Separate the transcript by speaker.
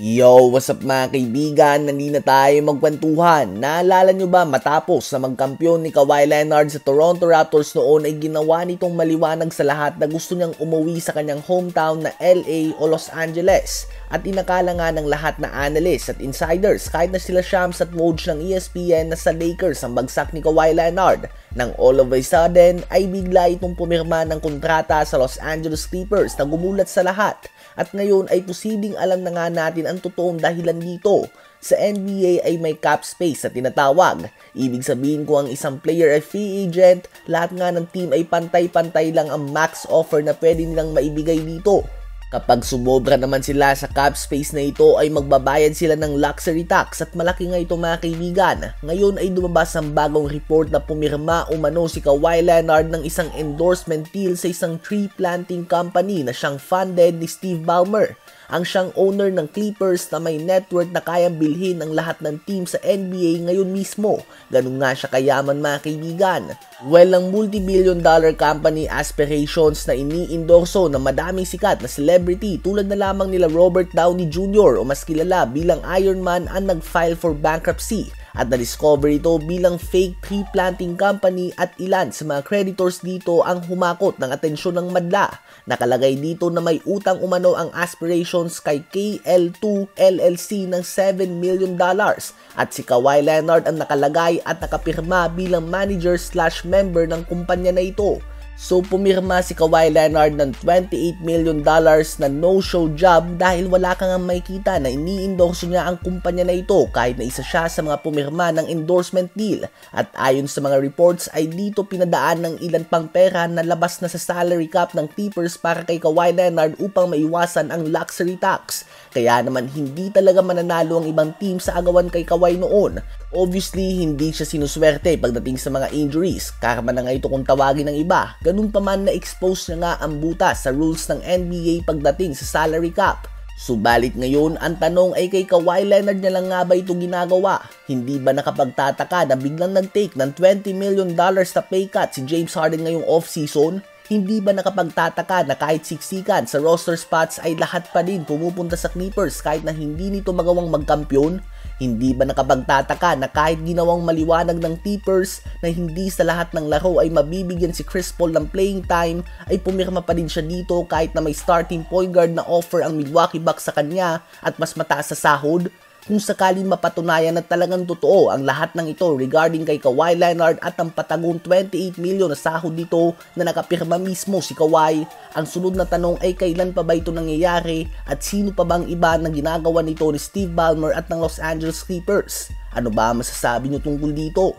Speaker 1: Yo, what's up mga kaibigan? Nandito na tayo magkwentuhan. Naalala nyo ba matapos na magkampiyon ni Kawhi Leonard sa Toronto Raptors noon ay ginawa nitong maliwanag sa lahat na gusto niyang umuwi sa kanyang hometown na LA o Los Angeles. At inakala nga ng lahat na analysts at insiders kahit na sila Shams at Woj ng ESPN na sa Lakers ang bagsak ni Kawhi Leonard. Nang all of a sudden ay bigla itong pumirma ng kontrata sa Los Angeles Clippers na gumulat sa lahat. At ngayon ay posibleng alam na nga natin ang totoong dahilan dito. Sa NBA ay may cap space na tinatawag. Ibig sabihin ko ang isang player ay free agent, lahat nga ng team ay pantay-pantay lang ang max offer na pwede nilang maibigay dito. Kapag sumobra naman sila sa cap space na ito ay magbabayad sila ng luxury tax at malaki nga ito mga kaibigan. Ngayon ay lumabas ang bagong report na pumirma umano si Kawhi Leonard ng isang endorsement deal sa isang tree planting company na siyang funded ni Steve Ballmer. Ang siyang owner ng Clippers na may net worth na kayang bilhin ang lahat ng team sa NBA ngayon mismo. Ganun nga siya kayaman mga kaibigan. Well, ang multi-billion dollar company aspirations na ini-endorso ng madaming sikat na celebrity tulad na lamang nila Robert Downey Jr. o mas kilala bilang Iron Man ang nag-file for bankruptcy. At na-discover ito bilang fake tree planting company at ilan sa mga creditors dito ang humakot ng atensyon ng madla. Nakalagay dito na may utang umano ang aspirations kay KL2 LLC ng $7 million at si Kawhi Leonard ang nakalagay at nakapirma bilang manager/member ng kumpanya na ito. So pumirma si Kawhi Leonard ng $28 million na no-show job dahil wala kang makita na ini-endorso niya ang kumpanya na ito kahit na isa siya sa mga pumirma ng endorsement deal. At ayon sa mga reports ay dito pinadaan ng ilan pang pera na labas na sa salary cap ng Clippers para kay Kawhi Leonard upang maiwasan ang luxury tax. Kaya naman hindi talaga mananalo ang ibang team sa agawan kay Kawhi noon. Obviously, hindi siya sinuswerte pagdating sa mga injuries. Karma na nga ito kung tawagin ng iba. Ganun pa man na-expose na nga ang butas sa rules ng NBA pagdating sa salary cap. Subalit ngayon, ang tanong ay kay Kawhi Leonard na lang nga ba ito ginagawa? Hindi ba nakapagtataka na biglang nag-take ng $20 million na pay cut si James Harden ngayong off-season? Hindi ba nakapagtataka na kahit siksikan sa roster spots ay lahat pa din pumupunta sa Clippers kahit na hindi nito magawang magkampiyon? Hindi ba nakapagtataka na kahit ginawang maliwanag ng Clippers na hindi sa lahat ng laro ay mabibigyan si Chris Paul ng playing time ay pumirma pa din siya dito kahit na may starting point guard na offer ang Milwaukee Bucks sa kanya at mas mataas sa sahod? Kung sakaling mapatunayan na talagang totoo ang lahat ng ito regarding kay Kawhi Leonard at ang patagong 28 million na sahod dito na nakapirma mismo si Kawhi, ang sunod na tanong ay kailan pa ba ito nangyayari at sino pa bang iba na ginagawa nito ni Steve Ballmer at ng Los Angeles Clippers? Ano ba masasabi niyo tungkol dito?